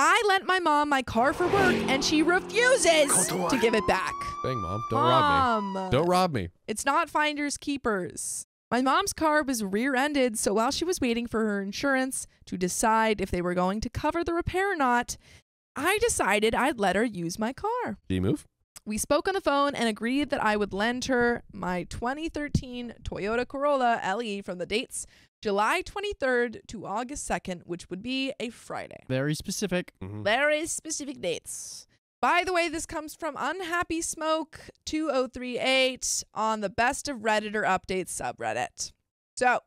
I lent my mom my car for work, and she refuses to give it back. Dang, Mom. Don't rob me. Don't rob me. It's not finders keepers. My mom's car was rear-ended, so while she was waiting for her insurance to decide if they were going to cover the repair or not, I decided I'd let her use my car. Do you move? We spoke on the phone and agreed that I would lend her my 2013 Toyota Corolla LE from the dates July 23rd to August 2nd, which would be a Friday. Very specific. Very specific dates. By the way, this comes from Unhappy Smoke 2038 on the Best of Redditor Updates subreddit. So,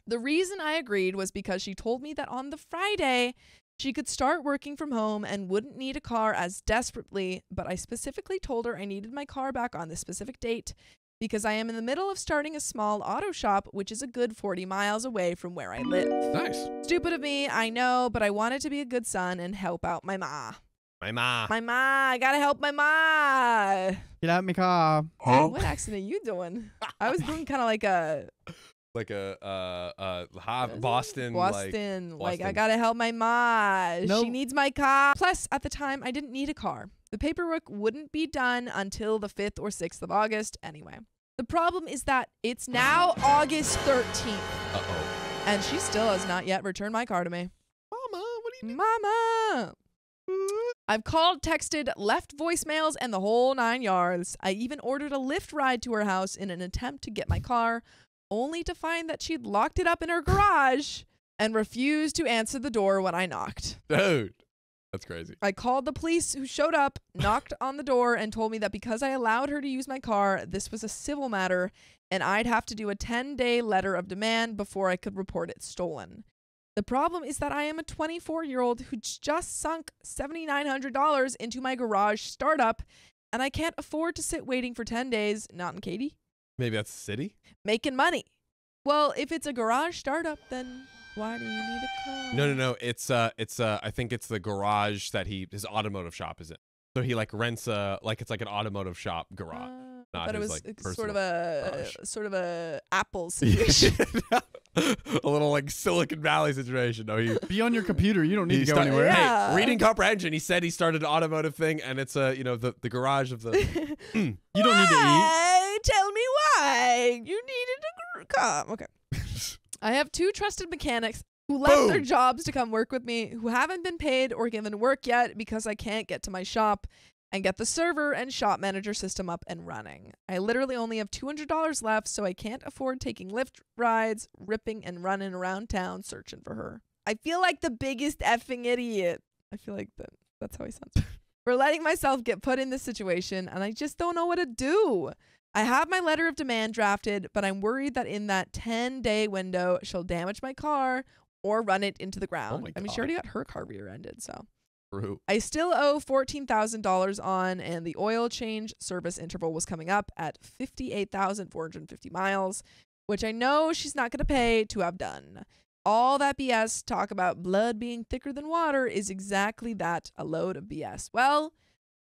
the reason I agreed was because she told me that on the Friday, she could start working from home and wouldn't need a car as desperately, but I specifically told her I needed my car back on this specific date because I am in the middle of starting a small auto shop, which is a good 40 miles away from where I live. Nice. Stupid of me, I know, but I wanted to be a good son and help out my ma. My ma. My ma. I gotta help my ma. Get out of my car. Huh? What accent are you doing? I was doing kind of like a... Boston. Like I gotta help my ma. Nope. She needs my car. Plus, at the time, I didn't need a car. The paperwork wouldn't be done until the 5th or 6th of August anyway. The problem is that it's now August 13th. Uh-oh. And she still has not yet returned my car to me. Mama, what are you doing? Mama. I've called, texted, left voicemails, and the whole 9 yards. I even ordered a Lyft ride to her house in an attempt to get my car, only to find that she'd locked it up in her garage and refused to answer the door when I knocked. Dude, that's crazy. I called the police who showed up, knocked on the door, and told me that because I allowed her to use my car, this was a civil matter, and I'd have to do a 10-day letter of demand before I could report it stolen. The problem is that I am a 24-year-old who just sunk $7,900 into my garage startup, and I can't afford to sit waiting for 10 days, not in Katie. Maybe that's the city? Making money. Well, if it's a garage startup, then why do you need a car? No. It's I think it's the garage that his automotive shop is in. So he like rents it's like an automotive shop garage. Not his, like sort of a Apple situation. A little like Silicon Valley situation. No, be on your computer. You don't need to go anywhere. Yeah. Hey, reading comprehension. He said he started an automotive thing, and it's the garage of the. You don't need to eat. Tell me why you needed a car. Okay. I have 2 trusted mechanics who left their jobs to come work with me, who haven't been paid or given work yet because I can't get to my shop and get the server and shop manager system up and running. I literally only have $200 left, so I can't afford taking Lyft rides, ripping and running around town searching for her. I feel like the biggest effing idiot. I feel like that's how he sounds. For letting myself get put in this situation, and I just don't know what to do. I have my letter of demand drafted, but I'm worried that in that 10-day window, she'll damage my car or run it into the ground. Oh my God. I mean, she already got her car rear-ended, so. True. I still owe $14,000 on, and the oil change service interval was coming up at 58,450 miles, which I know she's not going to pay to have done. All that BS talk about blood being thicker than water is exactly that, a load of BS. Well,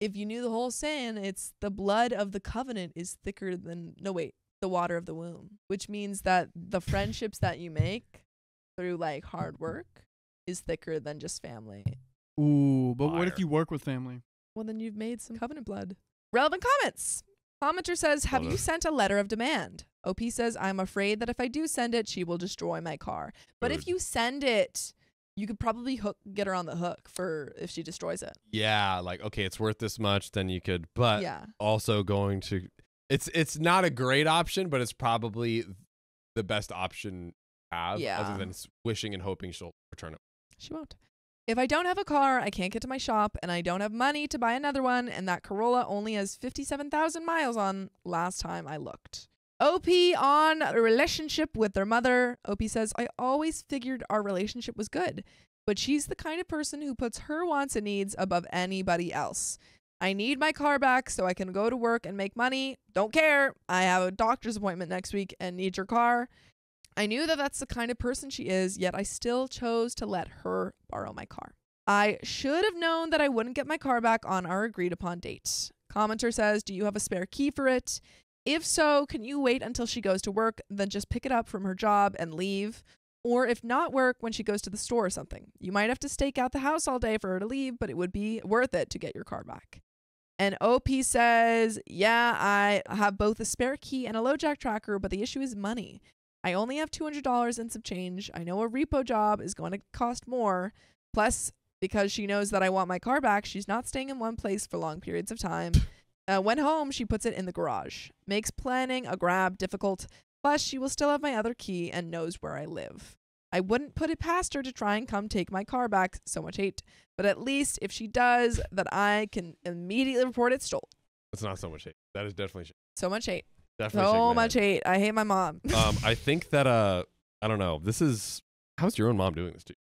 if you knew the whole saying, it's the blood of the covenant is thicker than, the water of the womb, which means that the friendships that you make through like hard work is thicker than just family. Ooh, but what if you work with family? Well, then you've made some covenant blood. Relevant comments. Commenter says, have you sent a letter of demand? OP says, I'm afraid that if I do send it, she will destroy my car. But if you send it, you could probably get her on the hook for if she destroys it. Yeah, like, okay, it's worth this much, then you could, but also going to, it's not a great option, but it's probably the best option to have, other than wishing and hoping she'll return it. She won't. If I don't have a car, I can't get to my shop, and I don't have money to buy another one, and that Corolla only has 57,000 miles on last time I looked. OP on a relationship with their mother. OP says, I always figured our relationship was good, but she's the kind of person who puts her wants and needs above anybody else. I need my car back so I can go to work and make money. Don't care. I have a doctor's appointment next week and need your car. I knew that that's the kind of person she is, yet I still chose to let her borrow my car. I should have known that I wouldn't get my car back on our agreed upon date. Commenter says, do you have a spare key for it? If so, can you wait until she goes to work, then just pick it up from her job and leave? or if not work, when she goes to the store or something. You might have to stake out the house all day for her to leave, but it would be worth it to get your car back. And OP says, yeah, I have both a spare key and a LoJack tracker, but the issue is money. I only have $200 and some change. I know a repo job is going to cost more. Plus, because she knows that I want my car back, she's not staying in one place for long periods of time. When home, she puts it in the garage. Makes planning a grab difficult. Plus, she will still have my other key and knows where I live. I wouldn't put it past her to try and come take my car back. So much hate. But at least if she does, that I can immediately report it stolen. It's not so much hate. That is definitely hate. So much hate. Definitely so much hate. I hate my mom. I think that I don't know. How's your own mom doing this to you?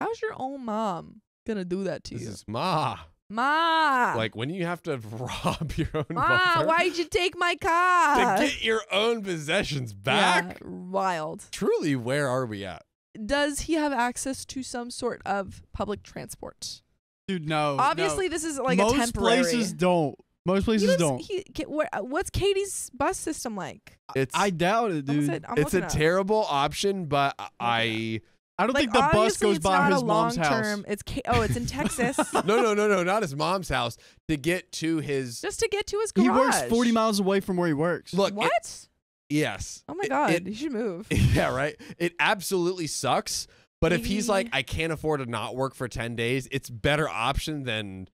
How's your own mom gonna do that to you? This is Ma. Like when you have to rob your own mother. Why'd you take my car? To get your own possessions back? Yeah, wild. Truly, where are we at? Does he have access to some sort of public transport? Dude, no. Obviously, this is like a temporary. Most places don't. Most places don't. What's Katie's bus system like? I doubt it, dude. It's a terrible option, but I don't think the bus goes by his mom's house. It's in Texas. No, not his mom's house. To get to his... Just to get to his garage. He works 40 miles away from where he works. Look, what? Yes. Oh my God, you should move. Yeah, right? It absolutely sucks, but if he's like, I can't afford to not work for 10 days, it's better option than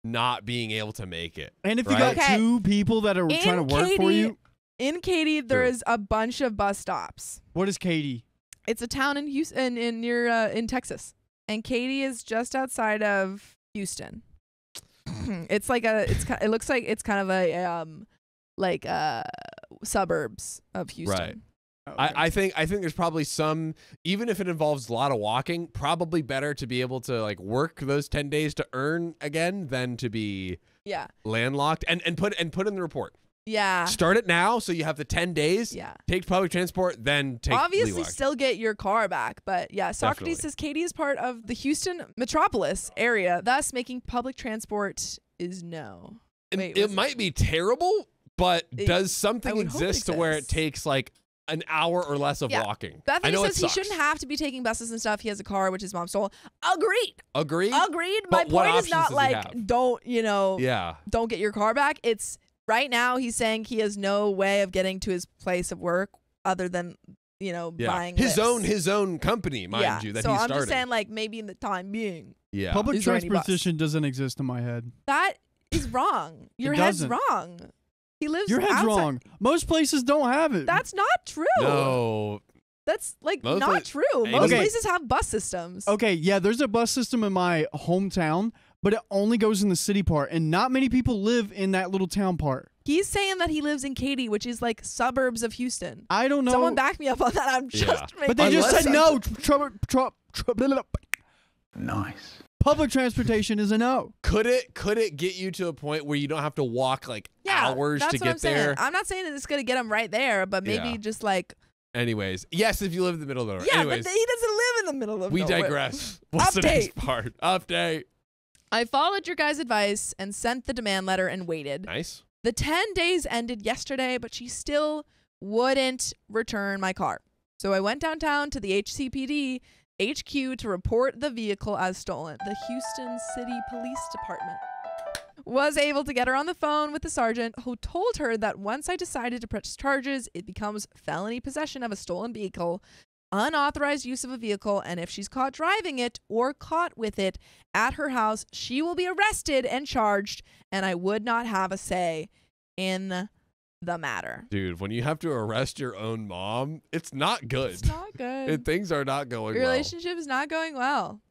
not being able to make it. And if you got two people that are trying to work for you... In Katy, there is a bunch of bus stops. What is Katy? It's a town in Houston, in Texas, and Katy is just outside of Houston. It's like it looks like it's kind of a suburbs of Houston. Right. Oh, okay. I think there's probably some, even if it involves a lot of walking, probably better to be able to like work those 10 days to earn again than to be landlocked and put in the report. Yeah. Start it now so you have the 10 days. Yeah. Take public transport, then take obviously still get your car back. But yeah, Socrates says Katy is part of the Houston metropolis area, thus making public transport is no. It might be terrible, but does something exist to where it takes like an hour or less of walking? Bethany says he shouldn't have to be taking buses and stuff. He has a car, which his mom stole. Agreed. My point is not like, don't get your car back. It's right now he's saying he has no way of getting to his place of work other than, buying his own company, mind you, that so he started. I'm just saying, like, maybe in the time being. Yeah. Public transportation doesn't exist in my head. That is wrong. Your head's wrong. He lives Your head's outside. wrong. Most places don't have it. That's not true. No. That's like not true. Most places have bus systems. Okay, yeah, there's a bus system in my hometown, but it only goes in the city part, and not many people live in that little town part. He's saying that he lives in Katy, which is like suburbs of Houston. I don't know. Someone back me up on that. I'm just making But they just said no. Nice. Public transportation is a no. Could it get you to a point where you don't have to walk like hours to get there? I'm not saying that it's going to get him right there, but maybe just like... Anyways, yes, if you live in the middle of nowhere. Yeah, anyways, but he doesn't live in the middle of nowhere. We digress. What's the next part? Update. I followed your guys' advice and sent the demand letter and waited. Nice. The 10 days ended yesterday, but she still wouldn't return my car. So I went downtown to the HCPD HQ to report the vehicle as stolen. The Houston City Police Department was able to get her on the phone with the sergeant, who told her that once I decided to press charges, it becomes felony possession of a stolen vehicle, unauthorized use of a vehicle, and if she's caught driving it or caught with it at her house, she will be arrested and charged, and I would not have a say in the matter. Dude, when you have to arrest your own mom, it's not good. It's not good. Things are not going well. Your relationship is not going well.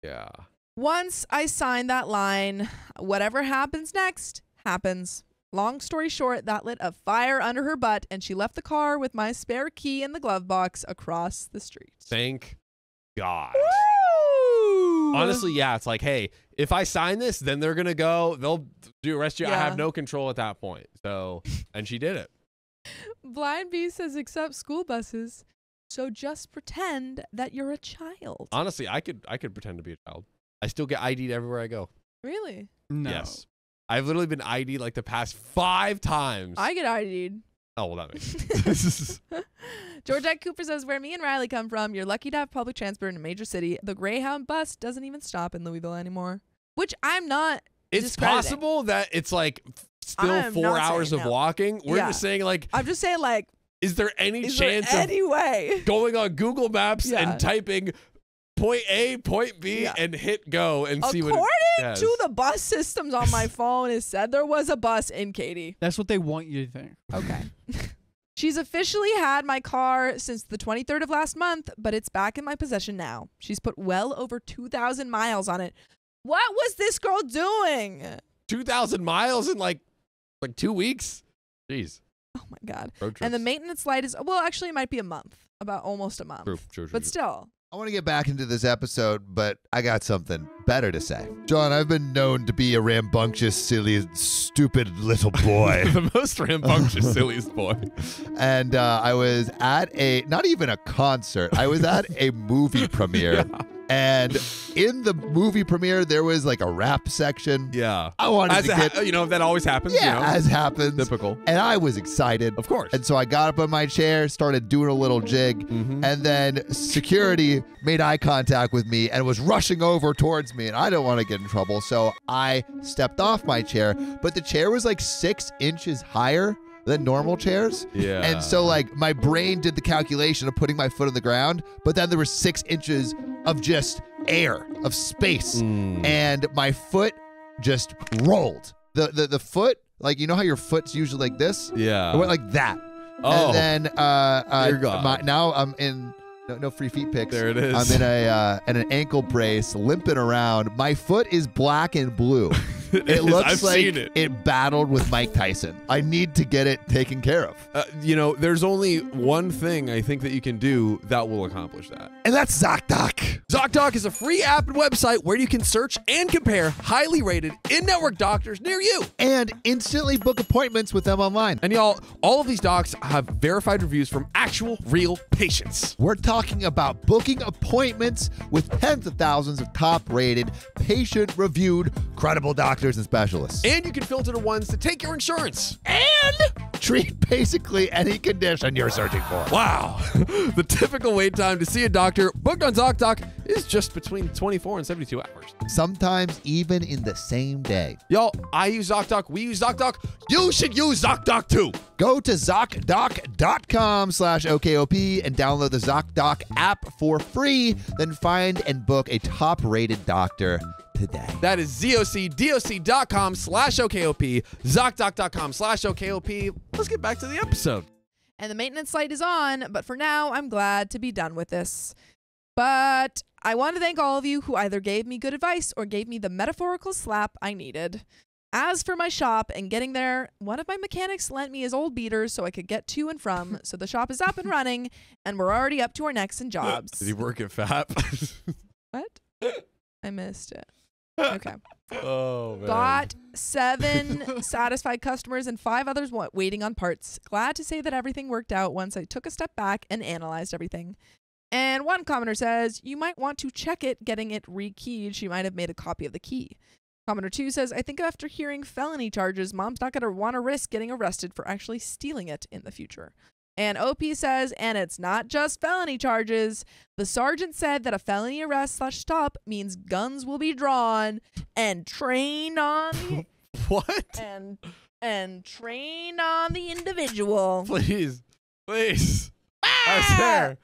Yeah. Once I signed that line, whatever happens next, happens. Long story short, that lit a fire under her butt, and she left the car with my spare key in the glove box across the street. Thank God. Woo! Honestly, yeah, it's like, hey, if I sign this, then they're going to go, they'll arrest you. I have no control at that point. So, and she did it. Blind Bee says accept school buses, so just pretend that you're a child. Honestly, I could pretend to be a child. I still get ID'd everywhere I go. Really? No. Yes. I've literally been ID'd like the past 5 times. I get ID'd. Oh, well, that makes sense. Georgette Cooper says, where me and Riley come from, you're lucky to have public transport in a major city. The Greyhound bus doesn't even stop in Louisville anymore, which I'm not It's possible that it's like still 4 hours of walking. We're just saying like. I'm just saying like. Is there any chance of way going on Google Maps and typing point A, point B, and hit go and see what it According to the bus systems on my phone, it said there was a bus in Katy. That's what they want you to think. Okay. She's officially had my car since the 23rd of last month, but it's back in my possession now. She's put well over 2,000 miles on it. What was this girl doing? 2,000 miles in like 2 weeks? Jeez. Oh my God. And the maintenance light is, well, actually it might be a month, about almost a month. True. But still. I want to get back into this episode, but I got something better to say. John, I've been known to be a rambunctious, silly, stupid little boy. The most rambunctious, silliest boy. And I was at not even a concert, I was at a movie premiere. Yeah. And in the movie premiere, there was like a rap section. Yeah. I wanted to get... that always happens. Yeah, as happens. Typical. And I was excited. Of course. And so I got up on my chair, started doing a little jig, and then security made eye contact with me and was rushing over towards me, and I didn't want to get in trouble, so I stepped off my chair, but the chair was like 6 inches higher than normal chairs. Yeah. And so like my brain did the calculation of putting my foot on the ground, but then there was 6 inches of just air, of space. And my foot just rolled. The foot, like, you know how your foot's usually like this? Yeah. It went like that. Oh. And then Dear God. now I'm in no free feet pics. There it is. I'm in an ankle brace, limping around. My foot is black and blue. It looks like it battled with Mike Tyson. I need to get it taken care of. There's only one thing I think that you can do that will accomplish that. And that's ZocDoc. ZocDoc is a free app and website where you can search and compare highly rated in-network doctors near you. And instantly book appointments with them online. And y'all, all of these docs have verified reviews from actual real patients. We're talking about booking appointments with tens of thousands of top-rated, patient-reviewed, credible doctors and specialists. And you can filter the ones that take your insurance. And treat basically any condition you're searching for. Wow. The typical wait time to see a doctor booked on ZocDoc is just between 24 and 72 hours. Sometimes even in the same day. Y'all, I use ZocDoc. We use ZocDoc. You should use ZocDoc too. Go to ZocDoc.com/OKOP and download the ZocDoc app for free. Then find and book a top-rated doctor today. That is ZocDoc.com/OKOP, ZocDoc.com/OKOP. Let's get back to the episode. And the maintenance light is on, but for now, I'm glad to be done with this. But I want to thank all of you who either gave me good advice or gave me the metaphorical slap I needed. As for my shop and getting there, one of my mechanics lent me his old beaters so I could get to and from. So the shop is up and running, and we're already up to our necks in jobs. Did he work at FAP? What? I missed it. Okay. Oh, man. Got 7 satisfied customers and 5 others waiting on parts. Glad to say that everything worked out once I took a step back and analyzed everything. And one commenter says, you might want to check it getting it rekeyed. She might have made a copy of the key. Commenter 2 says, I think after hearing felony charges, mom's not going to want to risk getting arrested for actually stealing it in the future. And OP says, and it's not just felony charges. The sergeant said that a felony arrest/stop means guns will be drawn and trained on the what? And trained on the individual. Please. I swear.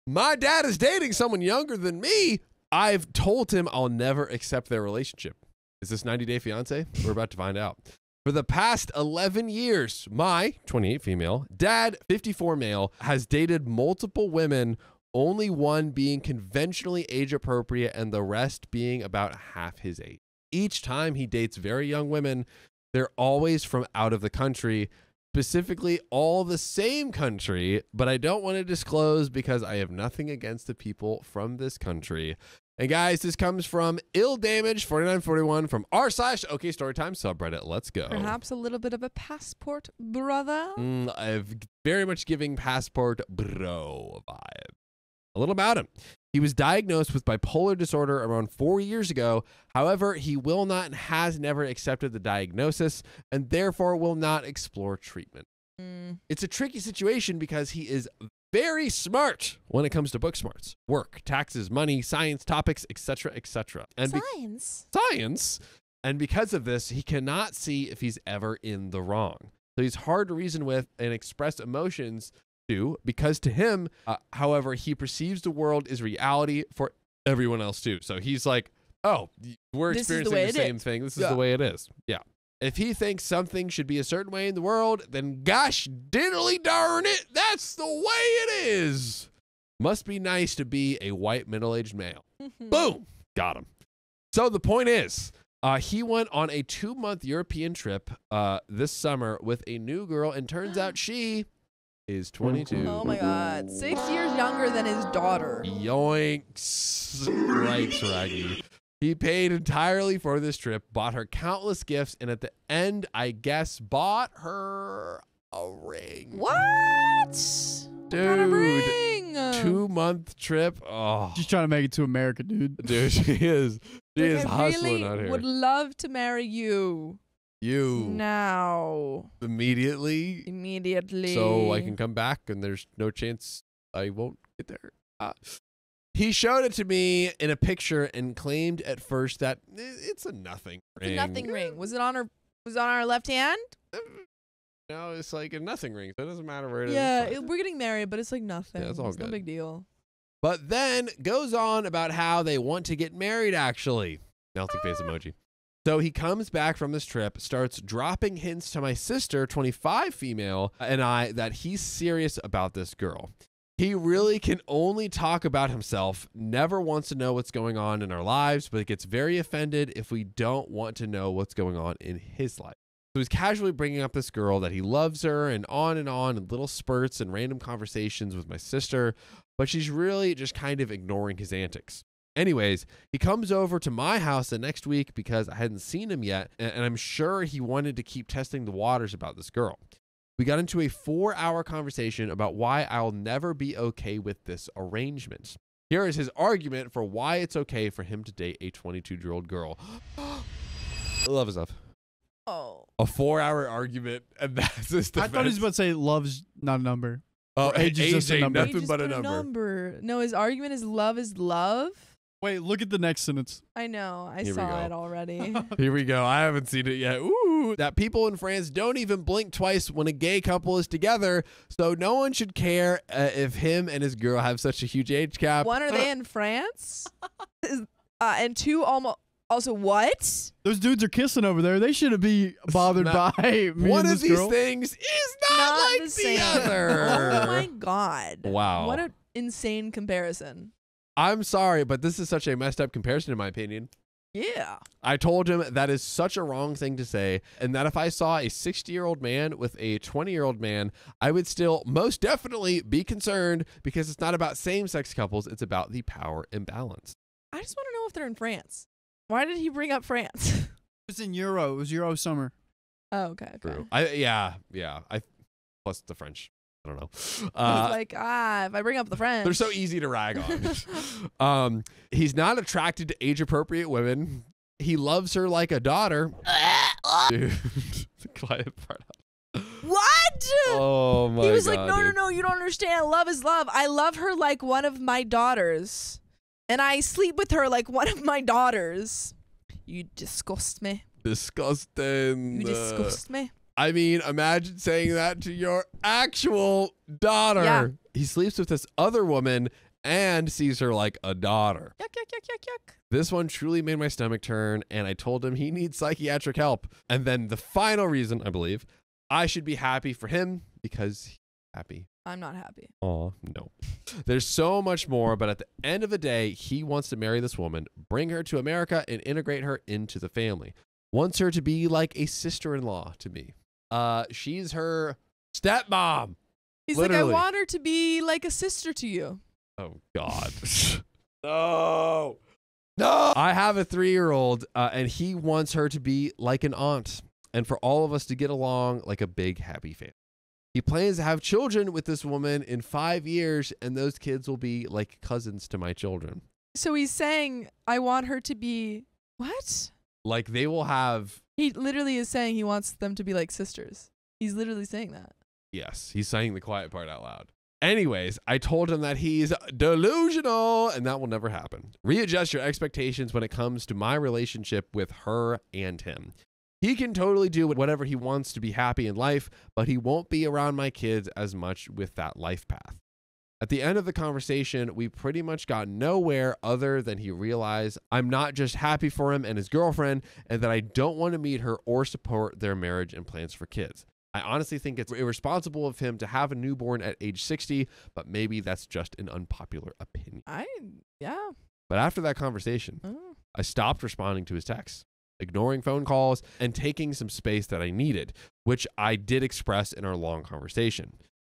My dad is dating someone younger than me. I've told him I'll never accept their relationship. Is this 90 Day Fiance? We're about to find out. For the past 11 years, my 28 female, dad 54 male, has dated multiple women, only one being conventionally age appropriate and the rest being about half his age. Each time he dates very young women, they're always from out of the country, specifically all the same country, but I don't want to disclose because I have nothing against the people from this country. And guys, this comes from IllDamage4941 from r/OK Storytime subreddit. Let's go. Perhaps a little bit of a passport brother. I've very much giving passport bro vibe. A little about him. He was diagnosed with bipolar disorder around 4 years ago. However, he will not and has never accepted the diagnosis and therefore will not explore treatment. It's a tricky situation because he is very smart when it comes to book smarts, work, taxes, money, science, topics, etc., etc. And science. And because of this, he cannot see if he's ever in the wrong. So he's hard to reason with and express emotions to, because to him, however, he perceives the world is reality for everyone else too. So he's like, oh, we're experiencing the same thing. This is the way it is. Yeah. If he thinks something should be a certain way in the world, then gosh diddly darn it, that's the way it is. Must be nice to be a white middle-aged male. Boom. Got him. So the point is, he went on a 2-month European trip this summer with a new girl, and turns out she is 22. Oh my God. 6 years younger than his daughter. Yoinks. Right, Raggy. He paid entirely for this trip, bought her countless gifts, and at the end, I guess, bought her a ring. What? Dude, what kind of ring? 2-month trip. Oh, she's trying to make it to America, dude. Dude, she is. She is hustling out here. Would love to marry you. You. Now. Immediately. So I can come back, and there's no chance I won't get there. He showed it to me in a picture and claimed at first that it's a nothing ring. It's a nothing ring. Was it on our left hand? No, it's like a nothing ring. So it doesn't matter where it is. Yeah, we're getting married, but it's like nothing. Yeah, it's all good. No big deal. But then goes on about how they want to get married, actually. Melting face emoji. So he comes back from this trip, starts dropping hints to my sister, 25 female, and I, that he's serious about this girl. He really can only talk about himself, never wants to know what's going on in our lives, but gets very offended if we don't want to know what's going on in his life. So he's casually bringing up this girl, that he loves her, and on in little spurts and random conversations with my sister, but she's really just kind of ignoring his antics. Anyways, he comes over to my house the next week because I hadn't seen him yet, and I'm sure he wanted to keep testing the waters about this girl. We got into a 4-hour conversation about why I'll never be okay with this arrangement. Here is his argument for why it's okay for him to date a 22-year-old girl. Love is love. Oh. A 4-hour argument, and that's his defense. I thought he was about to say love's not a number. Oh, age is just a number. Nothing but a number. No, his argument is love is love. Wait, look at the next sentence. I know. I saw it already. Here we go. I haven't seen it yet. Ooh. That people in France don't even blink twice when a gay couple is together, so no one should care if him and his girl have such a huge age gap. One, are they in France? And two, also what? Those dudes are kissing over there. They shouldn't be bothered by me one and of this these girl. things is not like the other. Oh my God. Wow. What an insane comparison. I'm sorry, but this is such a messed up comparison in my opinion. Yeah. I told him that is such a wrong thing to say, and that if I saw a 60-year-old man with a 20-year-old man, I would still most definitely be concerned, because it's not about same-sex couples, it's about the power imbalance. I just want to know if they're in France. Why did he bring up France? It was in Euro. It was Euro summer. Oh, okay. True. Plus the French. I don't know. Like, if I bring up the French. They're so easy to rag on. He's not attracted to age-appropriate women. He loves her like a daughter. Dude, the quiet part. What? Oh my God. He was like, no, you don't understand. Love is love. I love her like one of my daughters. And I sleep with her like one of my daughters. You disgust me. Disgusting. You disgust me. I mean, imagine saying that to your actual daughter. Yeah. He sleeps with this other woman and sees her like a daughter. Yuck, yuck, yuck, yuck, yuck. This one truly made my stomach turn, and I told him he needs psychiatric help. And then the final reason, I believe, I should be happy for him because he's happy. I'm not happy. Oh, no. There's so much more, but at the end of the day, he wants to marry this woman, bring her to America, and integrate her into the family. Wants her to be like a sister-in-law to me. She's her stepmom. He's Literally. like, I want her to be like a sister to you. Oh, God. No. I have a 3-year-old, and he wants her to be like an aunt, and for all of us to get along like a big, happy family. He plans to have children with this woman in 5 years, and those kids will be like cousins to my children. So he's saying, I want her to be what? Like they will have. He literally is saying he wants them to be like sisters. He's literally saying that. Yes, he's saying the quiet part out loud. Anyways, I told him that he's delusional and that will never happen. Readjust your expectations when it comes to my relationship with her and him. He can totally do whatever he wants to be happy in life, but he won't be around my kids as much with that life path. At the end of the conversation, we pretty much got nowhere other than he realized I'm not just happy for him and his girlfriend, and that I don't want to meet her or support their marriage and plans for kids. I honestly think it's irresponsible of him to have a newborn at age 60, but maybe that's just an unpopular opinion. Yeah. But after that conversation, I stopped responding to his texts, ignoring phone calls, and taking some space that I needed, which I did express in our long conversation.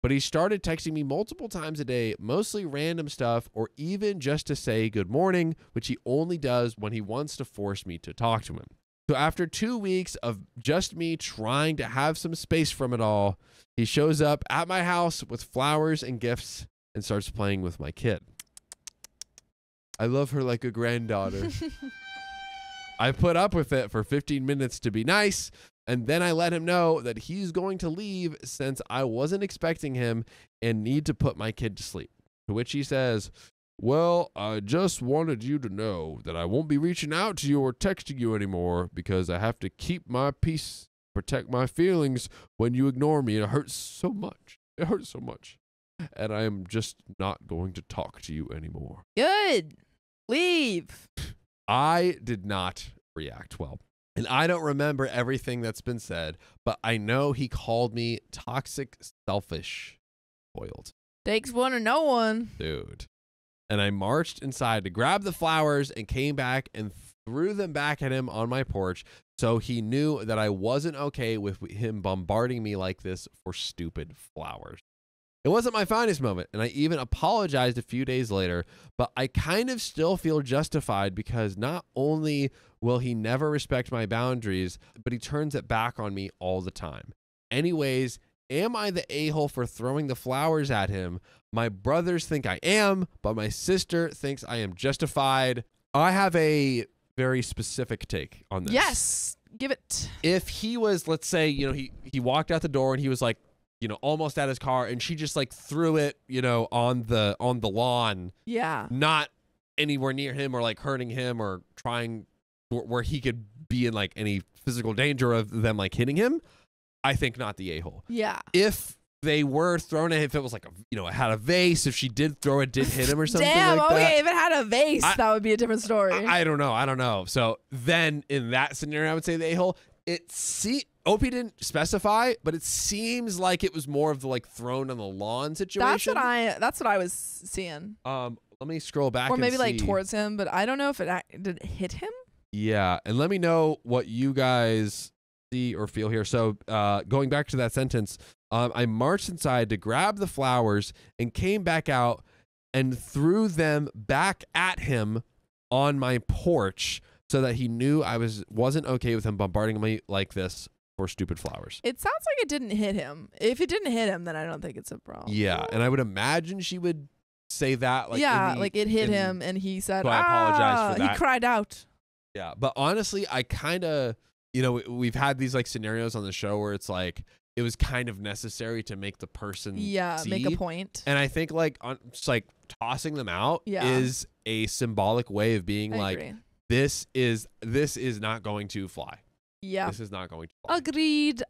But he started texting me multiple times a day, mostly random stuff, or even just to say good morning, which he only does when he wants to force me to talk to him. So after 2 weeks of just me trying to have some space from it all, he shows up at my house with flowers and gifts and starts playing with my kid. I love her like a granddaughter. I put up with it for 15 minutes to be nice, and then I let him know that he's going to leave since I wasn't expecting him and need to put my kid to sleep. To which he says, well, I just wanted you to know that I won't be reaching out to you or texting you anymore because I have to keep my peace, protect my feelings when you ignore me. It hurts so much. It hurts so much. And I am just not going to talk to you anymore. Good. Leave. I did not react well. And I don't remember everything that's been said, but I know he called me toxic, selfish, spoiled. Takes one or no one. Dude. And I marched inside to grab the flowers and came back and threw them back at him on my porch. So he knew that I wasn't okay with him bombarding me like this for stupid flowers. It wasn't my finest moment, and I even apologized a few days later, but I kind of still feel justified because not only will he never respect my boundaries, but he turns it back on me all the time. Anyways, am I the a-hole for throwing the flowers at him? My brothers think I am, but my sister thinks I am justified. I have a very specific take on this. Yes, give it. If he was, let's say, he walked out the door and he was like, almost at his car, and she just like threw it, on the lawn. Yeah. Not anywhere near him or like hurting him or trying where he could be in like any physical danger of them like hitting him. I think not the a-hole. Yeah. If they were thrown at him, if it was like it had a vase, if she did throw it, did hit him or something Damn, like okay, that. if it had a vase, that would be a different story. I don't know. So then in that scenario, I would say the a-hole. OP didn't specify, but it seems like it was more of the like thrown on the lawn situation. That's what I was seeing. Let me scroll back. Or maybe and like see. towards him, but I don't know if did it hit him. Yeah, and let me know what you guys see or feel here. So going back to that sentence, I marched inside to grab the flowers and came back out and threw them back at him on my porch so that he knew I wasn't okay with him bombarding me like this for stupid flowers. It sounds like it didn't hit him. If it didn't hit him, then I don't think it's a problem. Yeah, and I would imagine she would say that. Like, like it hit him, and he said, so I apologize for that. He cried out. Yeah, but honestly, I kind of, we've had these like scenarios on the show where it's like it was kind of necessary to make the person see. Make a point. And I think like just like tossing them out is a symbolic way of being I agree. This is not going to fly. Yeah. This is not going to fly. Agreed.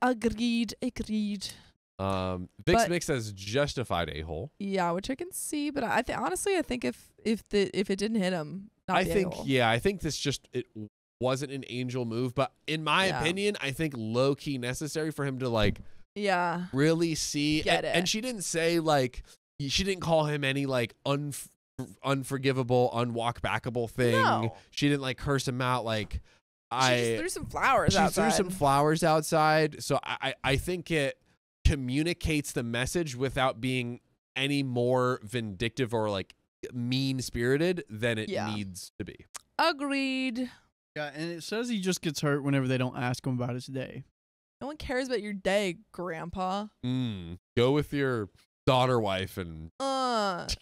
Vix Mix says justified a-hole. Yeah, which I can see, but honestly I think if it didn't hit him, not the a-hole. I think this it wasn't an angel move, but in my opinion, I think low key necessary for him to like really see Get it. And she didn't say like she didn't call him any like unforgivable, unwalk-backable thing. No. She didn't like curse him out like She just threw some flowers outside. Threw some flowers outside. So I think it communicates the message without being any more vindictive or like mean-spirited than it needs to be. Agreed. Yeah, and it says he just gets hurt whenever they don't ask him about his day. No one cares about your day, Grandpa. Go with your daughter wife and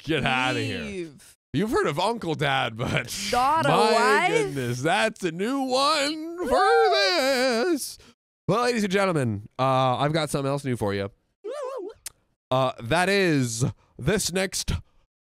get out of here. You've heard of Uncle Dad, but daughter my wife? goodness, that's a new one for this. Well, ladies and gentlemen, I've got something else new for you. that is this next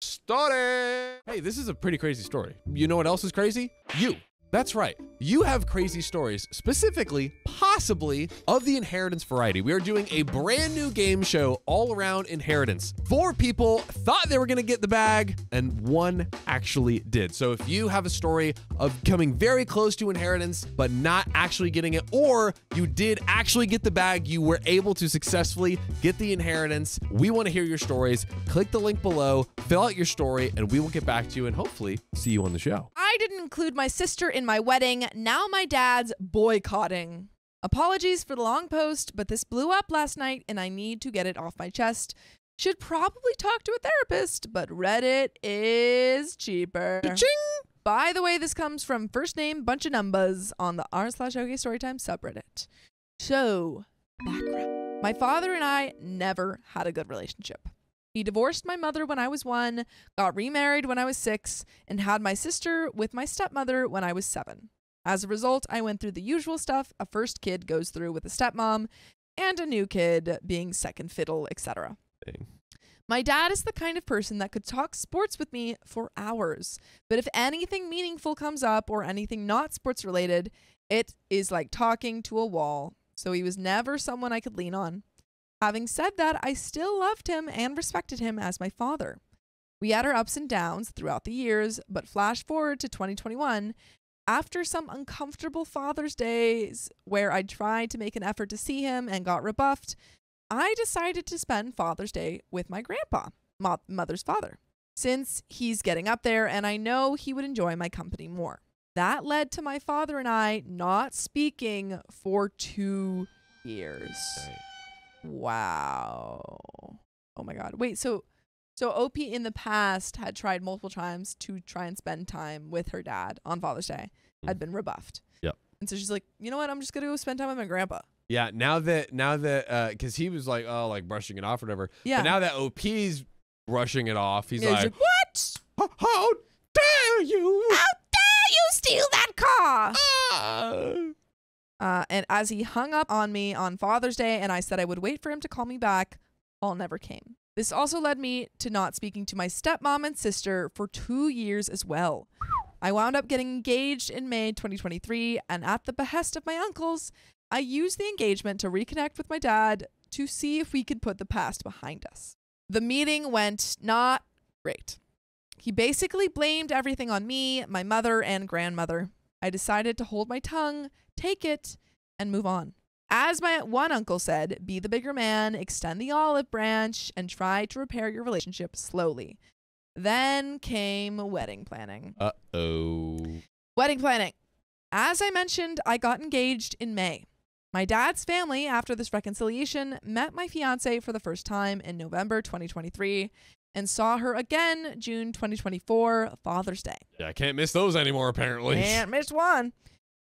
story. Hey, this is a pretty crazy story. You know what else is crazy? You. That's right. You have crazy stories, specifically, possibly, of the inheritance variety. We are doing a brand new game show all around inheritance. 4 people thought they were going to get the bag, and 1 actually did. So if you have a story of coming very close to inheritance, but not actually getting it, or you did actually get the bag, you were able to successfully get the inheritance, we want to hear your stories. Click the link below, fill out your story, and we will get back to you and hopefully see you on the show. I didn't include my sister in my wedding. Now my dad's boycotting. Apologies for the long post, but this blew up last night and I need to get it off my chest. Should probably talk to a therapist, but Reddit is cheaper. Cha-ching! By the way, this comes from first name bunch of numbers on the r/OK Storytime subreddit. So, background. My father and I never had a good relationship. He divorced my mother when I was 1, got remarried when I was 6, and had my sister with my stepmother when I was 7. As a result, I went through the usual stuff a first kid goes through with a stepmom, and a new kid being second fiddle, etc. My dad is the kind of person that could talk sports with me for hours, but if anything meaningful comes up or anything not sports related, it is like talking to a wall, so he was never someone I could lean on. Having said that, I still loved him and respected him as my father. We had our ups and downs throughout the years, but flash forward to 2021, after some uncomfortable Father's Days where I tried to make an effort to see him and got rebuffed, I decided to spend Father's Day with my grandpa, mother's father, since he's getting up there and I know he would enjoy my company more. That led to my father and I not speaking for 2 years. Wow. Oh my God. Wait, so OP in the past had tried multiple times to try and spend time with her dad on Father's Day, had been rebuffed. Yep. And so she's like, you know what? I'm just going to go spend time with my grandpa. Yeah. Now that, because he was like, oh, like brushing it off or whatever. Yeah. But now that OP's brushing it off, he's Yeah, like, what? How dare you? How dare you steal that car? Ah. And as he hung up on me on Father's Day and I said I would wait for him to call me back, call never came. This also led me to not speaking to my stepmom and sister for 2 years as well. I wound up getting engaged in May 2023, and at the behest of my uncles, I used the engagement to reconnect with my dad to see if we could put the past behind us. The meeting went not great. He basically blamed everything on me, my mother, and grandmother. I decided to hold my tongue, take it, and move on. As my one uncle said, be the bigger man, extend the olive branch, and try to repair your relationship slowly. Then came wedding planning. Uh-oh. Wedding planning. As I mentioned, I got engaged in May. My dad's family, after this reconciliation, met my fiance for the first time in November 2023 and saw her again June 2024, Father's Day. Yeah, I can't miss those anymore, apparently. Can't miss one.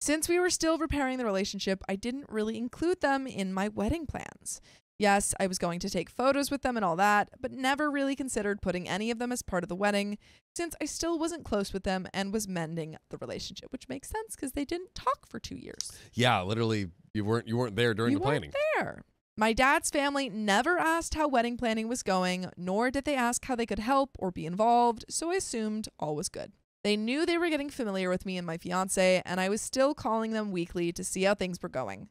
Since we were still repairing the relationship, I didn't really include them in my wedding plans. Yes, I was going to take photos with them and all that, but never really considered putting any of them as part of the wedding since I still wasn't close with them and was mending the relationship, which makes sense because they didn't talk for 2 years. Yeah, literally, you weren't there during the planning. You weren't there. My dad's family never asked how wedding planning was going, nor did they ask how they could help or be involved, so I assumed all was good. They knew they were getting familiar with me and my fiance, and I was still calling them weekly to see how things were going,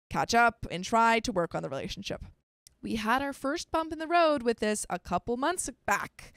catch up, and try to work on the relationship. We had our first bump in the road with this a couple months back.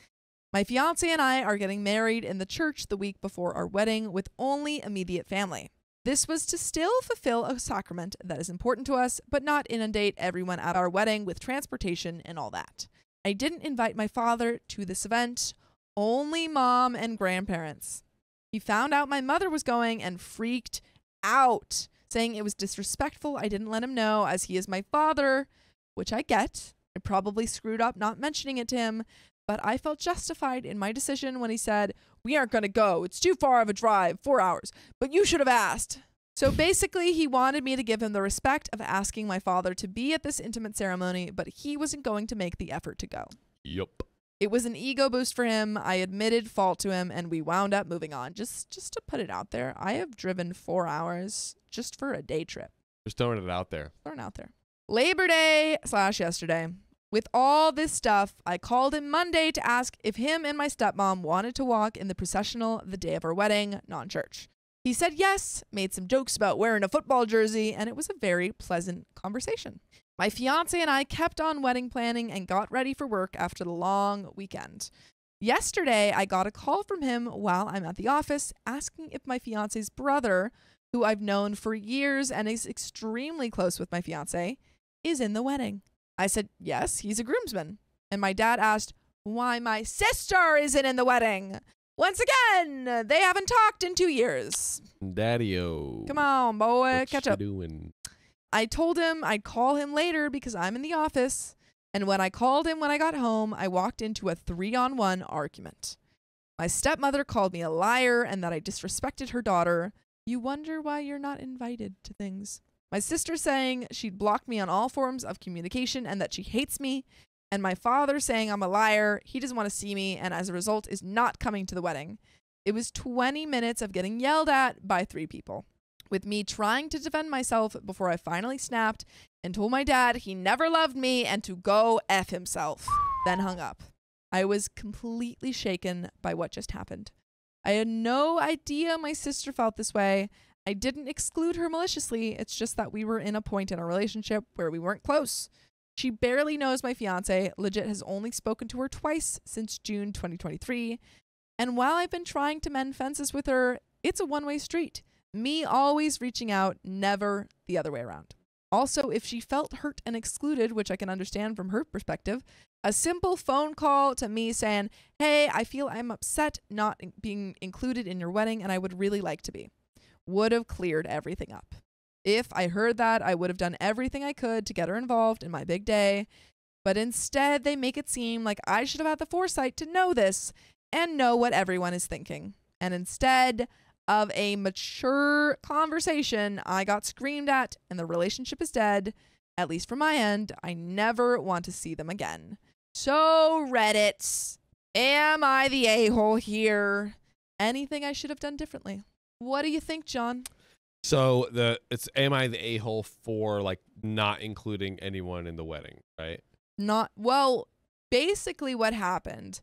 My fiance and I are getting married in the church the week before our wedding with only immediate family. This was to still fulfill a sacrament that is important to us, but not inundate everyone at our wedding with transportation and all that. I didn't invite my father to this event, only mom and grandparents. He found out my mother was going and freaked out, saying it was disrespectful I didn't let him know as he is my father, which I get. I probably screwed up not mentioning it to him, but I felt justified in my decision when he said, "We aren't going to go. It's too far of a drive, 4 hours, but you should have asked." So basically, he wanted me to give him the respect of asking my father to be at this intimate ceremony, but he wasn't going to make the effort to go. Yup. It was an ego boost for him. I admitted fault to him, and we wound up moving on. Just to put it out there, I have driven 4 hours just for a day trip. Just throwing it out there. Throwing it out there. Labor Day / yesterday. With all this stuff, I called him Monday to ask if him and my stepmom wanted to walk in the processional the day of our wedding, non-church. He said yes, made some jokes about wearing a football jersey, and it was a very pleasant conversation. My fiance and I kept on wedding planning and got ready for work after the long weekend. Yesterday, I got a call from him while I'm at the office asking if my fiance's brother, who I've known for years and is extremely close with my fiance, is in the wedding. I said, yes, he's a groomsman. And my dad asked why my sister isn't in the wedding. Once again, they haven't talked in 2 years. Daddy-o. Come on, boy, catch up. Doing? I told him I'd call him later because I'm in the office. And when I called him when I got home, I walked into a 3-on-1 argument. My stepmother called me a liar and that I disrespected her daughter. You wonder why you're not invited to things. My sister saying she'd blocked me on all forms of communication and that she hates me. And my father saying I'm a liar, he doesn't want to see me, and as a result is not coming to the wedding. It was 20 minutes of getting yelled at by 3 people, with me trying to defend myself before I finally snapped and told my dad he never loved me and to go F himself, then hung up. I was completely shaken by what just happened. I had no idea my sister felt this way. I didn't exclude her maliciously. It's just that we were in a point in our relationship where we weren't close. She barely knows my fiance, legit has only spoken to her twice since June 2023. And while I've been trying to mend fences with her, it's a one-way street. Me always reaching out, never the other way around. Also, if she felt hurt and excluded, which I can understand from her perspective, a simple phone call to me saying, hey, I feel I'm upset not being included in your wedding and I would really like to be, would have cleared everything up. If I heard that, I would have done everything I could to get her involved in my big day. But instead, they make it seem like I should have had the foresight to know this and know what everyone is thinking. And instead of a mature conversation, I got screamed at and the relationship is dead. At least from my end, I never want to see them again. So Reddit, am I the a-hole here? Anything I should have done differently? What do you think, John? So am I the a-hole for like not including anyone in the wedding, right? Well, basically what happened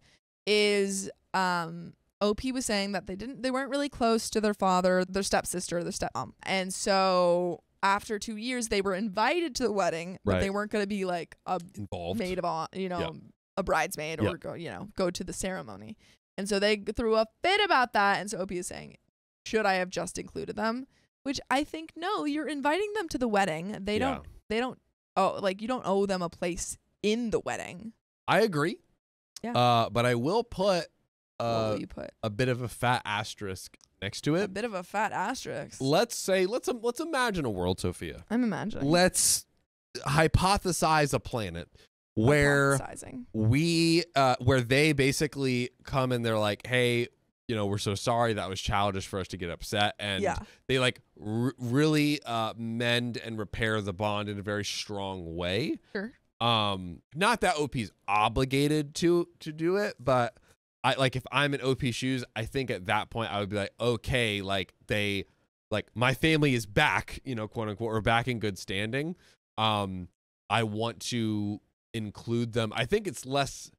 is OP was saying that they weren't really close to their father, their stepsister, their stepmom. And so after 2 years they were invited to the wedding, but they weren't going to be like involved, maid of honor, a bridesmaid or go to the ceremony. And so they threw a fit about that. And so OP is saying, should I have just included them? Which I think, no, you're inviting them to the wedding. They don't, you don't owe them a place in the wedding. I agree. Yeah. But I will put, what will you put? A bit of a fat asterisk next to it. A bit of a fat asterisk. Let's imagine a world, Sophia. I'm imagining. Let's hypothesize a planet where where they basically come and they're like, hey, we're so sorry, that was childish for us to get upset. And they like really mend and repair the bond in a very strong way. Sure. Not that OP's obligated to do it, but I like if I'm in OP shoes, I think at that point I would be like, okay, like my family is back, quote unquote, or back in good standing. I want to include them. I think it's less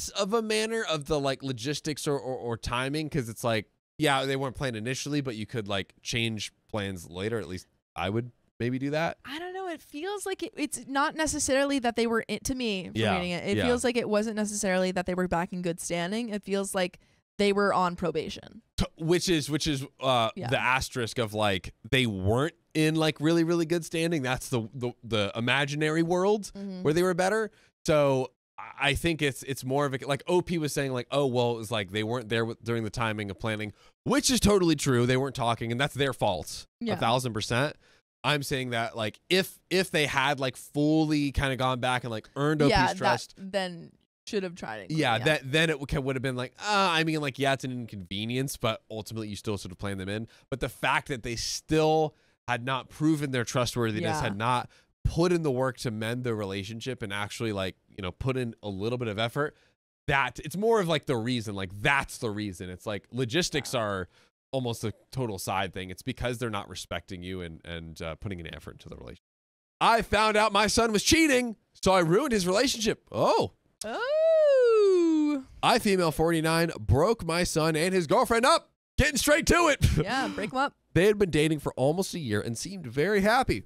of a manner of the like logistics or timing, because it's like, yeah, they weren't planned initially, but you could like change plans later. At least I would maybe do that. I don't know. It feels like it's not necessarily that they were to me from reading it. It feels like it wasn't necessarily that they were back in good standing. It feels like they were on probation. Which is the asterisk of like they weren't in like really, really good standing. That's the imaginary world where they were better. So I think it's more of a, like OP was saying like, oh, well, it was like they weren't there during the timing of planning, which is totally true. They weren't talking and that's their fault. 1,000%. I'm saying that like if they had like fully kind of gone back and like earned OP's trust, then should have tried it. Then it would have been like, I mean, like, yeah, it's an inconvenience, but ultimately you still sort of planned them in. But the fact that they still had not proven their trustworthiness, had not put in the work to mend the relationship and actually like, put in a little bit of effort, that it's more of like the reason, like that's the reason. It's like logistics are almost a total side thing. It's because they're not respecting you and putting an effort into the relationship. I found out my son was cheating, so I ruined his relationship. Oh. I, female 49, broke my son and his girlfriend up. Getting straight to it. Yeah, break them up. They had been dating for almost a year and seemed very happy.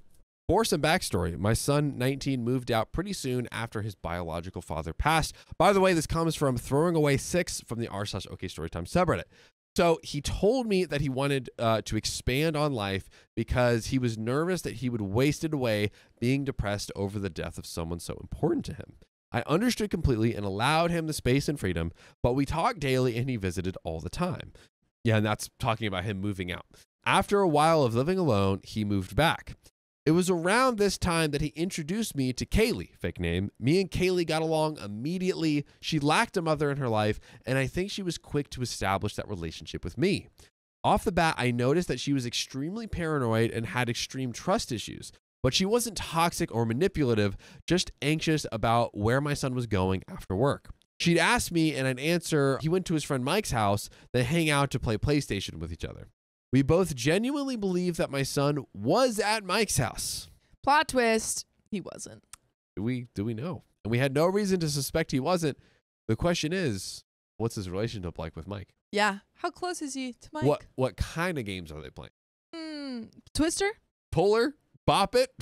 For some backstory, my son, 19, moved out pretty soon after his biological father passed. By the way, this comes from Throwing Away 6 from the r/OK Storytime subreddit. So he told me that he wanted to expand on life because he was nervous that he would waste it away being depressed over the death of someone so important to him. I understood completely and allowed him the space and freedom, but we talked daily and he visited all the time. Yeah, and that's talking about him moving out. After a while of living alone, he moved back. It was around this time that he introduced me to Kaylee, fake name. Me and Kaylee got along immediately. She lacked a mother in her life, and I think she was quick to establish that relationship with me. Off the bat, I noticed that she was extremely paranoid and had extreme trust issues, but she wasn't toxic or manipulative, just anxious about where my son was going after work. She'd ask me, and I'd answer he went to his friend Mike's house, then hang out to play PlayStation with each other. We both genuinely believed that my son was at Mike's house. Plot twist, he wasn't. Do we know? And we had no reason to suspect he wasn't. The question is, what's his relationship like with Mike? Yeah. How close is he to Mike? What kind of games are they playing? Twister? Puller? Bop it?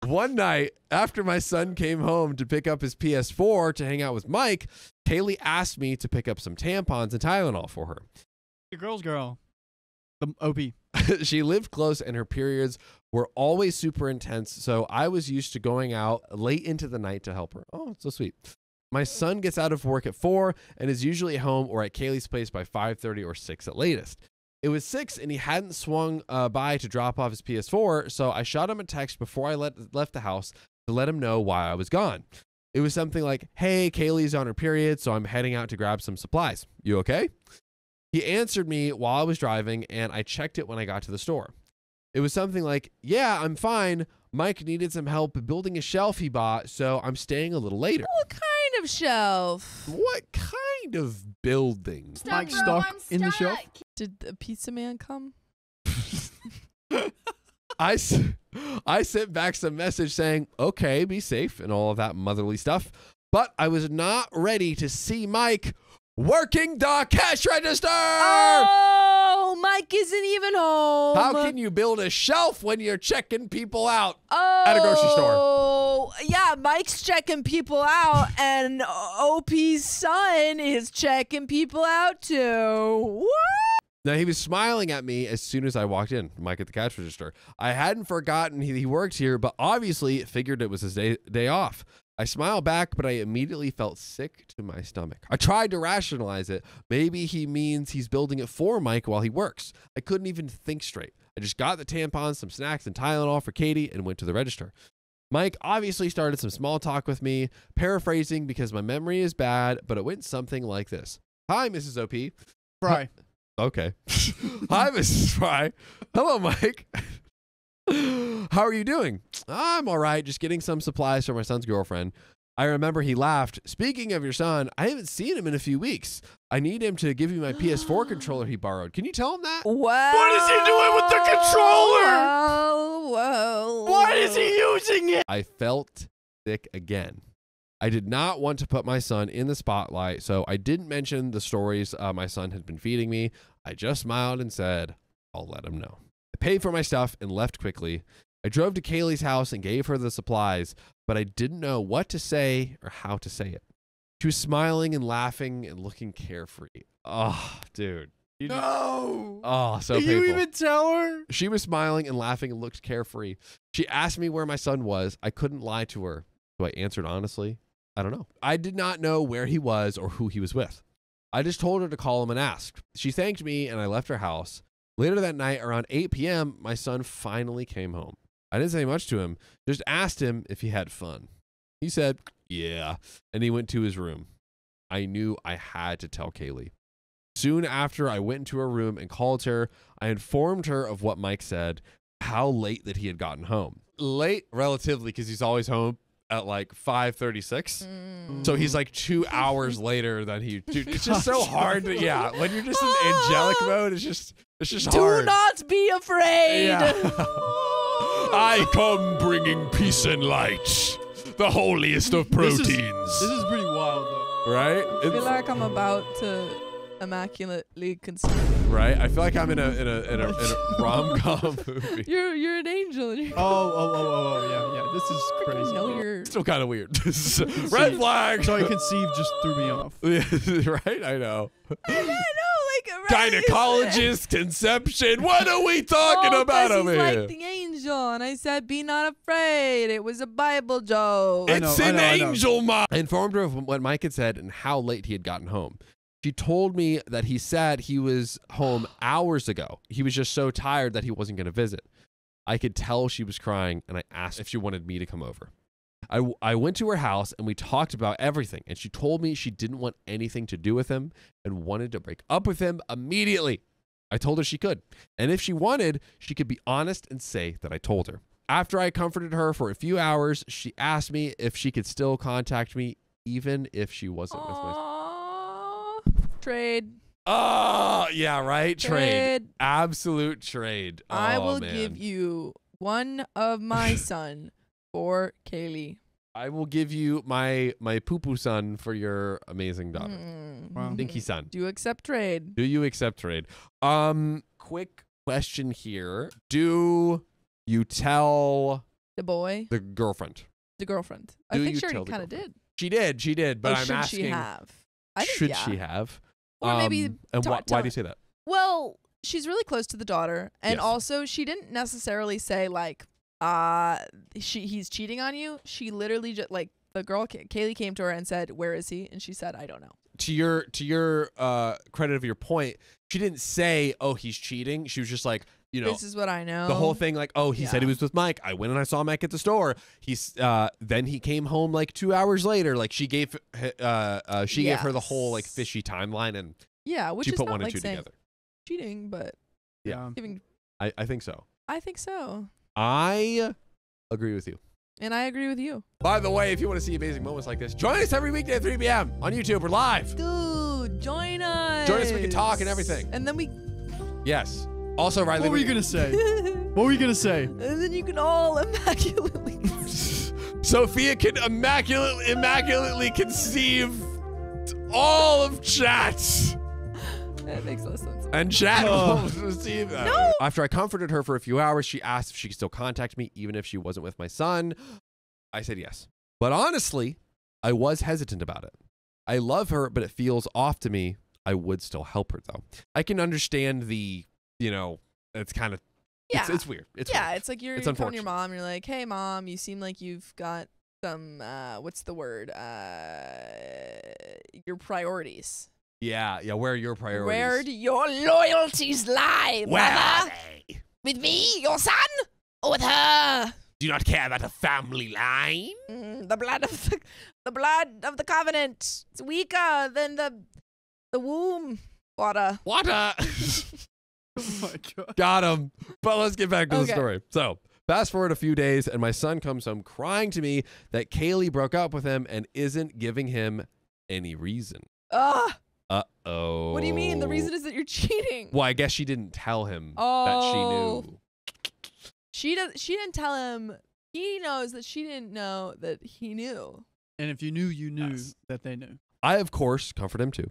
One night, after my son came home to pick up his PS4 to hang out with Mike, Kaylee asked me to pick up some tampons and Tylenol for her. Your girl's girl. The OP. She lived close and her periods were always super intense, so I was used to going out late into the night to help her. Oh, so sweet. My son gets out of work at 4 and is usually home or at Kaylee's place by 5:30 or 6 at latest. It was 6 and he hadn't swung by to drop off his PS4, so I shot him a text before I left the house to let him know why I was gone. It was something like, hey, Kaylee's on her period, so I'm heading out to grab some supplies. You okay? He answered me while I was driving, and I checked it when I got to the store. It was something like, yeah, I'm fine. Mike needed some help building a shelf he bought, so I'm staying a little later. What kind of shelf? What kind of building? Mike stuck in the shelf? Did the pizza man come? I sent back some message saying, okay, be safe and all of that motherly stuff, but I was not ready to see Mike working the cash register. Oh, Mike isn't even home. How can you build a shelf when you're checking people out at a grocery store? Oh, yeah, Mike's checking people out, and OP's son is checking people out too. What? Now, he was smiling at me as soon as I walked in, Mike at the cash register. I hadn't forgotten he worked here, but obviously figured it was his day off. I smiled back, but I immediately felt sick to my stomach. I tried to rationalize it. Maybe he means he's building it for Mike while he works. I couldn't even think straight. I just got the tampons, some snacks, and Tylenol for Katie and went to the register. Mike obviously started some small talk with me, paraphrasing because my memory is bad, but it went something like this. Hi, Mrs. OP. Fry. Okay. Hi, Mrs. Fry. Hello, Mike. How are you doing? I'm all right, just getting some supplies for my son's girlfriend. I remember he laughed. Speaking of your son, I haven't seen him in a few weeks. I need him to give me my PS4 controller he borrowed. Can you tell him that? Wow. What is he doing with the controller? Whoa. Why is he using it? I felt sick again. I did not want to put my son in the spotlight, so I didn't mention the stories my son had been feeding me. I just smiled and said, I'll let him know. I paid for my stuff and left quickly. I drove to Kaylee's house and gave her the supplies, but I didn't know what to say or how to say it. She was smiling and laughing and looking carefree. Oh, dude. No. Oh, so Did painful. you even tell her? She was smiling and laughing and looked carefree. She asked me where my son was. I couldn't lie to her, so I answered honestly, I don't know. I did not know where he was or who he was with. I just told her to call him and ask. She thanked me and I left her house. Later that night, around 8 p.m., my son finally came home. I didn't say much to him, just asked him if he had fun. He said, yeah, and he went to his room. I knew I had to tell Kaylee. Soon after, I went into her room and called her. I informed her of what Mike said, how late that he had gotten home. Late, relatively, because he's always home at like 5:36. So he's like 2 hours later than he. Dude, it's just so hard to, yeah. When you're just in angelic mode, it's just hard. Do not be afraid. Yeah. I come bringing peace and light, the holiest of proteins. This is pretty wild, though. Right? I feel like I'm about to immaculately conceive. Right? I feel like I'm in a rom-com movie. You're an angel. Yeah. This is crazy. No, you're Still kind of weird. Red flag. So I conceived just threw me off. Right? I know. I know, Gynecologist, conception. What are we talking about over he's here? like the angel, and I said, "Be not afraid." It was a Bible joke. It's an angel, Mom. I informed her of what Mike had said and how late he had gotten home. She told me that he said he was home hours ago. He was just so tired that he wasn't going to visit. I could tell she was crying, and I asked if she wanted me to come over. I went to her house, and we talked about everything, and she told me she didn't want anything to do with him and wanted to break up with him immediately. I told her she could, and if she wanted, she could be honest and say that I told her. After I comforted her for a few hours, she asked me if she could still contact me even if she wasn't with my... Trade. Oh, yeah, right? Trade. Absolute trade. Oh, I will give you one of my son for Kaylee. I will give you my poo-poo son for your amazing daughter. Wow. Dinky son. Do you accept trade? Do you accept trade? Quick question here. Do you tell The boy? the girlfriend? The girlfriend. Do I think you she tell already the kind of girlfriend? did. She did, but I'm should asking. she have? I think, should yeah. she have? Or maybe and why do you say that? Well, she's really close to the daughter, and Yes. also she didn't necessarily say like, he's cheating on you. She literally just like the girl Kaylee came to her and said, "Where is he?" And she said, "I don't know." To your credit of your point, she didn't say, "Oh, he's cheating." She was just like, you know, this is what I know. the whole thing, like, "Oh, he said he was with Mike. I went and I saw Mike at the store. He's then he came home like 2 hours later." Like she gave gave her the whole like fishy timeline, and which she is put not one and like two saying together. cheating, but Yeah. giving. I think so. I think so, I agree with you. and I agree with you. By the way, if you want to see amazing moments like this, join us every weekday at 3 p.m. on YouTube. We're live. Dude, join us. Join us so we can talk and everything. And then we. Yes. Also, Riley. What were you gonna say? What were you gonna say? And then you can all immaculately. Sophia can immaculately conceive all of chat. That makes no sense. And chat will receive that. No. After I comforted her for a few hours, she asked if she could still contact me, even if she wasn't with my son. I said yes. But honestly, I was hesitant about it. I love her, but it feels off to me. I would still help her, though. I can understand the, it's kind of, it's weird. It's weird. It's like you're calling your mom. You're like, "Hey, mom, you seem like you've got some, what's the word? Your priorities." Yeah, where are your priorities? Where do your loyalties lie, Where mother? are they? With me, your son, or with her? Do you not care about a family line? The blood of the covenant. It's weaker than the womb water. Water. Oh my God. Got him. But let's get back to the Okay. story. So, fast forward a few days, and my son comes home crying to me that Kaylee broke up with him and isn't giving him any reason. Ugh. Uh-oh. What do you mean? The reason is that you're cheating. Well, I guess she didn't tell him that she knew. She didn't tell him. He knows that she didn't know that he knew. And if you knew, Yes. that they knew. I, of course, comfort him too.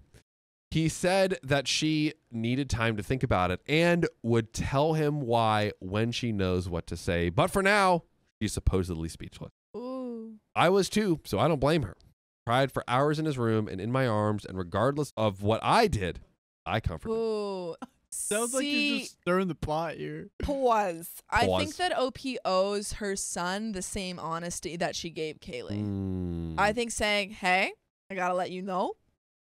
He said that she needed time to think about it and would tell him why when she knows what to say. But for now, she's supposedly speechless. Ooh. I was too, so I don't blame her. Cried for hours in his room and in my arms, and regardless of what I did, I comforted him. Ooh. Sounds like you're just stirring the pot here. Pause. I Pause. think that OP owes her son the same honesty that she gave Kaylee. I think saying, "Hey, I gotta let you know,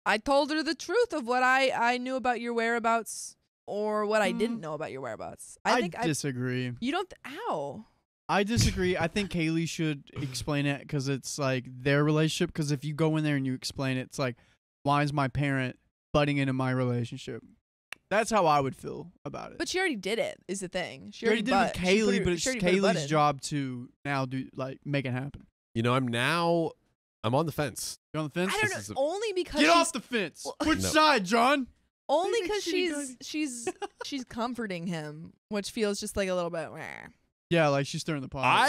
I told her the truth of what I knew about your whereabouts or what I didn't know about your whereabouts." I disagree. You don't. Ow. I disagree. I think Kaylee should explain it because it's like their relationship. Because if you go in there and you explain it, it's like, why is my parent butting into my relationship? That's how I would feel about it. But she already did it. Is the thing. She already did it with Kaylee, but it's Kaylee's job to now make it happen. I'm on the fence. You're on the fence? I don't know. Only because Get off the fence. Which side, John? Only because she's comforting him, which feels just like a little bit. Meh. Yeah, like she's stirring the pot.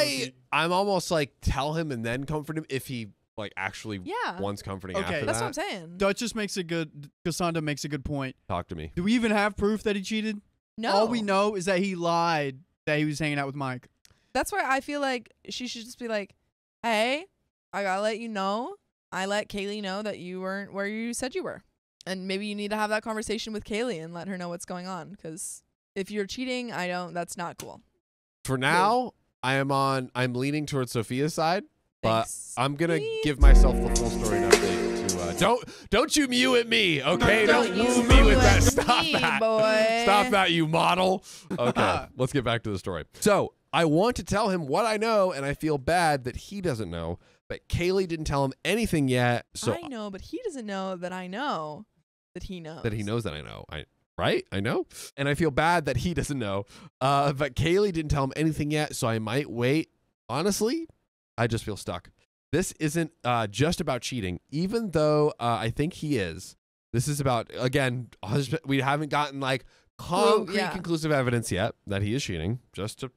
I'm almost like tell him and then comfort him if he like actually wants comforting after that. That's what I'm saying. Cassandra makes a good point. Talk to me. Do we even have proof that he cheated? No. All we know is that he lied that he was hanging out with Mike. That's why I feel like she should just be like, hey, I gotta let you know. I let Kaylee know that you weren't where you said you were. And maybe you need to have that conversation with Kaylee and let her know what's going on. Because if you're cheating, that's not cool. For now, I'm leaning towards Sophia's side, but I'm gonna give myself the full story update to don't you mew at me, okay? Don't woo me with that. Stop that. Boy. Stop that, you model. Okay, let's get back to the story. So I want to tell him what I know, and I feel bad that he doesn't know. But Kaylee didn't tell him anything yet. So I know, but he doesn't know that I know that he knows. That he knows that I know. Right? I know. And I feel bad that he doesn't know. But Kaylee didn't tell him anything yet, so I might wait. Honestly, I just feel stuck. This isn't just about cheating, even though I think he is. This is about, again, we haven't gotten like concrete, conclusive evidence yet that he is cheating. Just to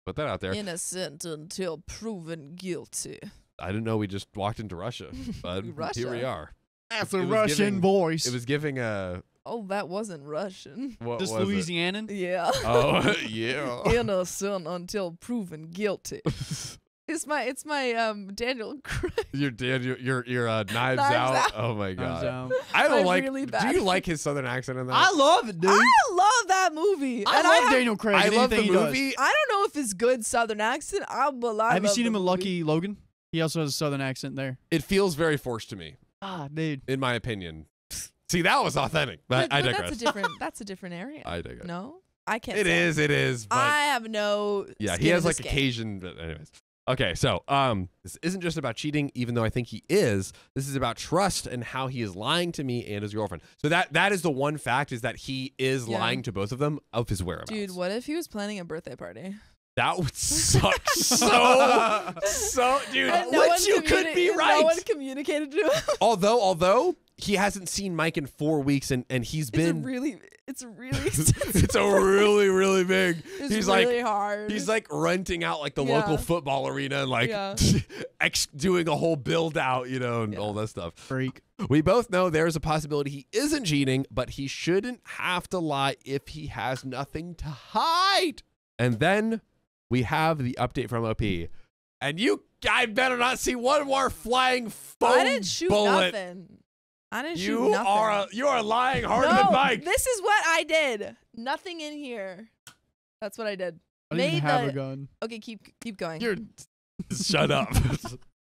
put that out there. Innocent until proven guilty. I didn't know we just walked into Russia, but here we are. That's a Russian voice. It was giving a... Oh, that wasn't Russian. What just was Louisianan? Yeah. Oh, yeah. Innocent until proven guilty. It's my Daniel Craig. Your Knives Out. Oh my God. I don't like. Really do you like his southern accent in that? I love it, dude. I love that movie. I love Daniel Craig. I love the movie. I don't know if it's good southern accent. Have you seen him in Lucky Logan? He also has a southern accent there. It feels very forced to me. Ah, dude. In my opinion. See, that was authentic. But I digress. That's a different area. I digress. No, I can't. It is. But I have no. Yeah, he has like occasion. But anyways. Okay, so this isn't just about cheating, even though I think he is. This is about trust and how he is lying to me and his girlfriend. So that is the one fact, is that he is lying to both of them of his whereabouts. Dude, what if he was planning a birthday party? That would suck so, dude. What you could be right. No one communicated to him. Although he hasn't seen Mike in 4 weeks, and he's been it's really extensive. It's a really big. He's really hard. He's like renting out like the local football arena and like doing a whole build out, and all that stuff. Freak. We both know there's a possibility he isn't cheating, but he shouldn't have to lie if he has nothing to hide. And then we have the update from OP. And I better not see one more flying foam I didn't shoot bullet. Nothing. I didn't shoot nothing. You are lying harder than Mike. This is what I did. Nothing in here. That's what I did. I didn't have a gun. Okay, keep going. Shut up.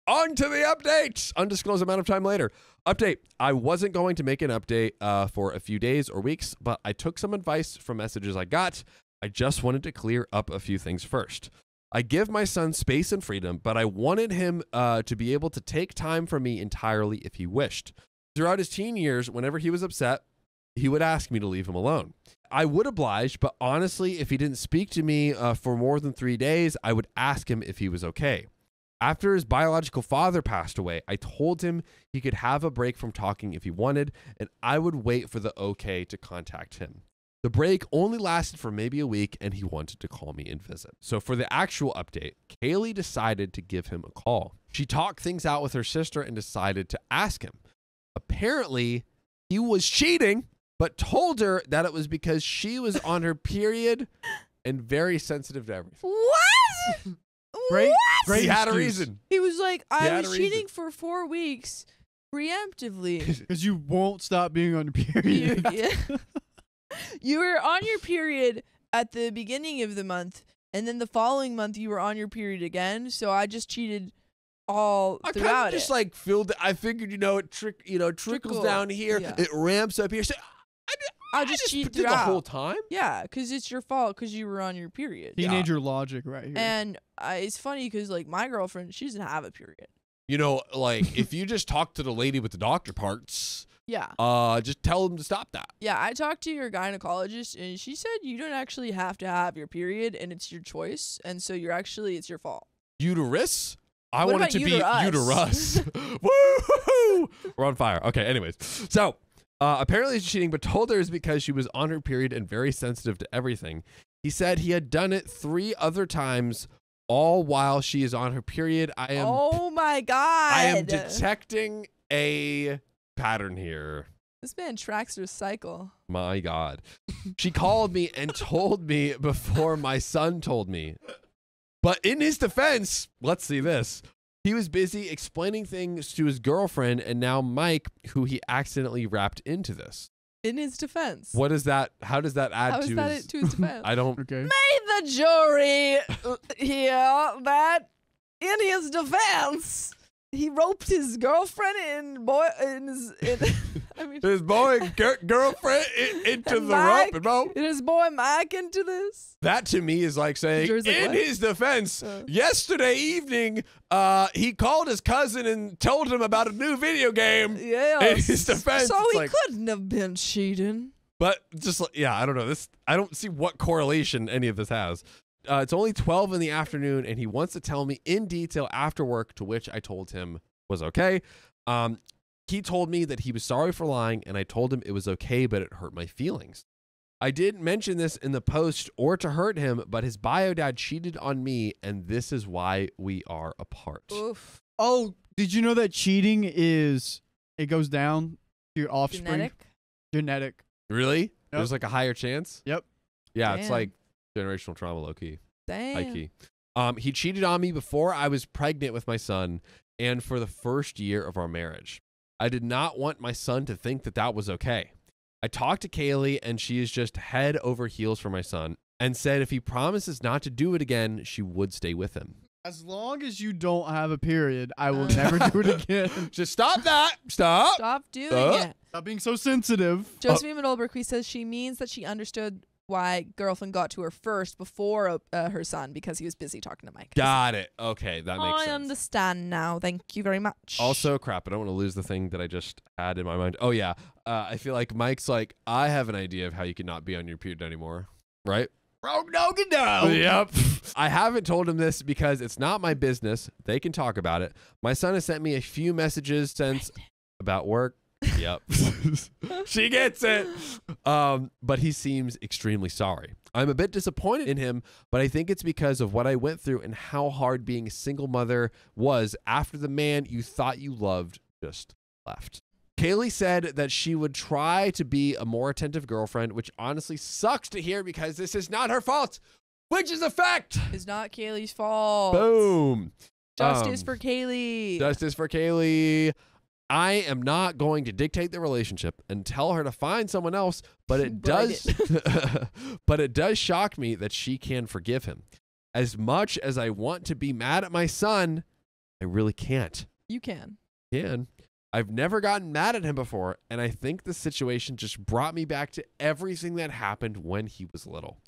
On to the update. Undisclosed amount of time later. Update. I wasn't going to make an update for a few days or weeks, but I took some advice from messages I got. I just wanted to clear up a few things first. I give my son space and freedom, but I wanted him to be able to take time from me entirely if he wished. Throughout his teen years, whenever he was upset, he would ask me to leave him alone. I would oblige, but honestly, if he didn't speak to me for more than 3 days, I would ask him if he was okay. After his biological father passed away, I told him he could have a break from talking if he wanted, and I would wait for the okay to contact him. The break only lasted for maybe a week, and he wanted to call me and visit. So for the actual update, Kaylee decided to give him a call. She talked things out with her sister and decided to ask him. Apparently, he was cheating, but told her that it was because she was on her period and very sensitive to everything. What? Great he had a reason. He was like, I was cheating for 4 weeks preemptively. Because you won't stop being on your period. You were on your period at the beginning of the month, and then the following month you were on your period again. So I just cheated all throughout. I kind of just like filled it. I figured, it trickles down here. Yeah. It ramps up here. So I just cheat throughout the whole time. Yeah, because it's your fault because you were on your period. Teenager logic right here. And it's funny because like my girlfriend, she doesn't have a period. Like if you just talk to the lady with the doctor parts. Yeah. Just tell them to stop that. Yeah, I talked to your gynecologist, and she said you don't actually have to have your period, and it's your choice, and so it's your fault. Uterus? I want it to be uterus. Woo! We're on fire. Okay, anyways. So, apparently she's cheating, but told her it's because she was on her period and very sensitive to everything. He said he had done it 3 other times, all while she is on her period. Oh my God. I am detecting a pattern here. This man tracks her cycle. My God. She called me and told me before my son told me. But in his defense, let's see this. He was busy explaining things to his girlfriend and now Mike, who he accidentally wrapped into this. In his defense. What is that? How does that add to his defense? I don't. Okay. May the jury hear that in his defense, he roped his girlfriend his girlfriend into the rope, bro. His boy Mike into this. That to me is like saying, his defense, yesterday evening, he called his cousin and told him about a new video game. Yeah. In his defense, so he couldn't have been cheating. But just yeah, I don't know this. I don't see what correlation any of this has. It's only 12 in the afternoon, and he wants to tell me in detail after work, to which I told him was okay. He told me that he was sorry for lying, and I told him it was okay, but it hurt my feelings. I didn't mention this in the post or to hurt him, but his bio dad cheated on me, and this is why we are apart. Oof. Oh, did you know that cheating it goes down to your offspring? Genetic. Really? Yep. There's like a higher chance? Yep. Yeah, Damn. It's like generational trauma, low key. Damn. High key. He cheated on me before I was pregnant with my son and for the first year of our marriage. I did not want my son to think that that was okay. I talked to Kaylee and she is just head over heels for my son and said if he promises not to do it again, she would stay with him. As long as you don't have a period, I will never do it again. Just stop that. Stop. Stop doing it. Stop being so sensitive. Josephine Olberg says she means that she understood why girlfriend got to her first before her son because he was busy talking to Mike. Got it. Okay, that makes sense. I understand now. Thank you very much. Also, crap, I don't want to lose the thing that I just had in my mind. Oh, yeah. I feel like Mike's like, I have an idea of how you can not be on your period anymore. Right? No. Yep. I haven't told him this because it's not my business. They can talk about it. My son has sent me a few messages since about work. Yep. She gets it. But he seems extremely sorry. I'm a bit disappointed in him, but I think it's because of what I went through and how hard being a single mother was after the man you thought you loved just left. Kaylee said that she would try to be a more attentive girlfriend, which honestly sucks to hear because this is not her fault, which is a fact. It's not Kaylee's fault. Boom. Justice for Kaylee. Justice for Kaylee. I am not going to dictate the relationship and tell her to find someone else, but it does but it does shock me that she can forgive him. As much as I want to be mad at my son, I really can't. You can. I've never gotten mad at him before, and I think the situation just brought me back to everything that happened when he was little.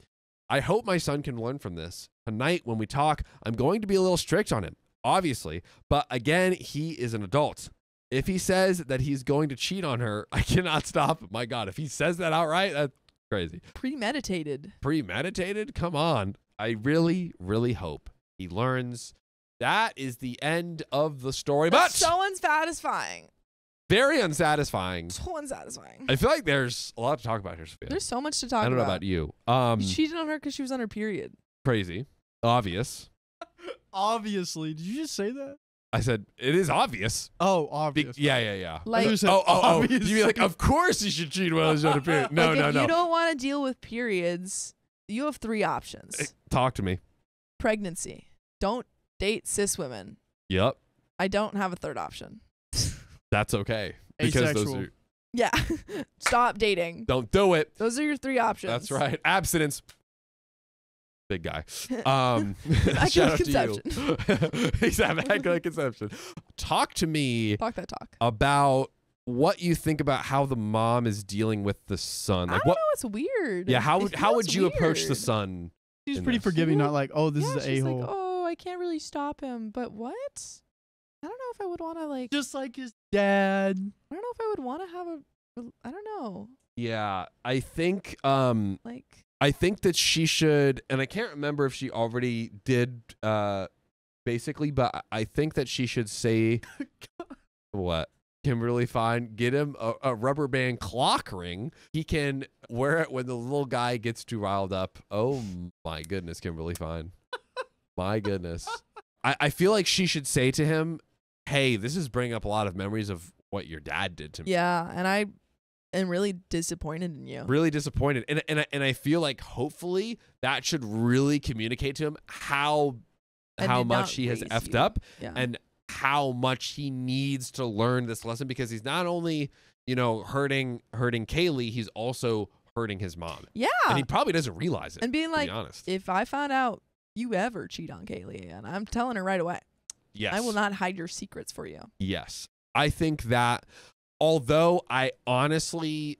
I hope my son can learn from this. Tonight, when we talk, I'm going to be a little strict on him, obviously, but again, he is an adult. If he says that he's going to cheat on her, I cannot stop him. My God, if he says that outright, that's crazy. Premeditated? Come on. I really, really hope he learns. That is the end of the story. But so unsatisfying. Very unsatisfying. So unsatisfying. I feel like there's a lot to talk about here, Sophia. There's so much to talk about. I don't know about you. You cheated on her because she was on her period. Crazy. Obvious. Obviously. Did you just say that? I said, it is obvious. Oh, obvious. Yeah. Like, you mean like, of course you should cheat while he's on a period. No. If you don't want to deal with periods, you have 3 options. Hey, talk to me. Pregnancy. Don't date cis women. Yep. I don't have a 3rd option. That's okay. Because asexual. Yeah. Stop dating. Don't do it. Those are your 3 options. That's right. Abstinence. Big guy. Shout out to you. Immaculate conception. Talk to me. Talk that talk. About what you think about how the mom is dealing with the son. Like, I don't know. It's weird. Yeah. How would you approach the son? She's pretty forgiving. Not like, oh, this is the a-hole. Like, oh, I can't really stop him. But what? I don't know if I would want to like. Just like his dad. I don't know if I would want to have a. I don't know. Yeah, I think. Like. I think that she should, and I can't remember if she already did, basically, but I think that she should say what? Kimberly Fine, get him a rubber band clock ring. He can wear it when the little guy gets too riled up. Oh my goodness, Kimberly Fine. My goodness. I feel like she should say to him, hey, this is bringing up a lot of memories of what your dad did to me. Yeah, and I am really disappointed in you. Really disappointed. And I feel like hopefully that should really communicate to him how much he has effed up and how much he needs to learn this lesson, because he's not only, hurting Kaylee, he's also hurting his mom. Yeah. And he probably doesn't realize it. And being like, to be honest. If I found out you ever cheat on Kaylee, and I'm telling her right away. Yes. I will not hide your secrets for you. Yes. I think that although I honestly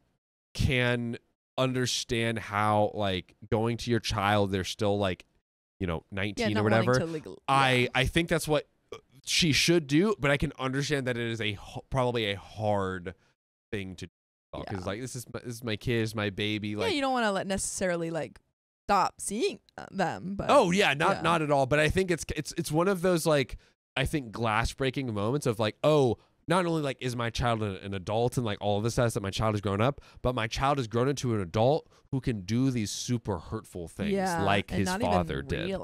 can understand how, like, going to your child, they're still like, 19 or whatever. I think that's what she should do, but I can understand that it is probably a hard thing to do, because like this is my kid, is my baby. Like, you don't want to necessarily like stop seeing them. But not at all. But I think it's one of those, like, I think glass breaking moments of like, oh, not only like is my child an adult and like all of this says that my child has grown up, but my child has grown into an adult who can do these super hurtful things like his father did.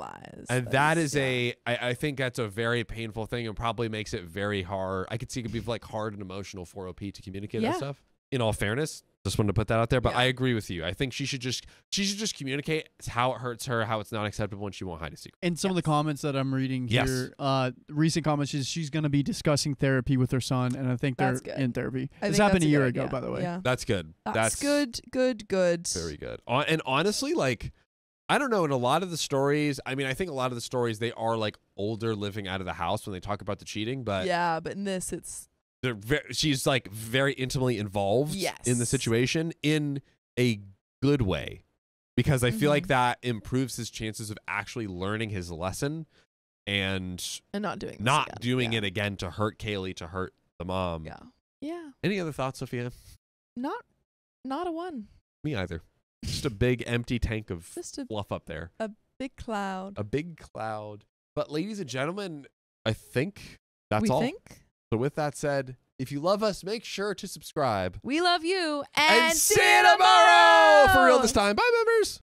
And that is I think that's a very painful thing, and probably makes it very hard. I could see it could be like hard and emotional for OP to communicate that stuff. In all fairness, just wanted to put that out there, but I agree with you. I think she should just communicate how it hurts her, how it's not acceptable, and she won't hide a secret. And some of the comments that I'm reading here, recent comments, is she's going to be discussing therapy with her son, and I think they're in therapy. This happened a year ago, by the way. Yeah. That's good. That's good. Very good. And honestly, like, I don't know, in a lot of the stories, I mean, I think a lot of the stories, they are like older, living out of the house when they talk about the cheating, but but in this, it's she's like very intimately involved in the situation in a good way, because I feel like that improves his chances of actually learning his lesson and not doing it again to hurt Kaylee, to hurt the mom. Yeah. Any other thoughts, Sophia? Not a one. Me either. Just a big empty tank of fluff up there. A big cloud. But ladies and gentlemen, I think that's all. So with that said, if you love us, make sure to subscribe. We love you. And see you tomorrow. For real this time. Bye, members.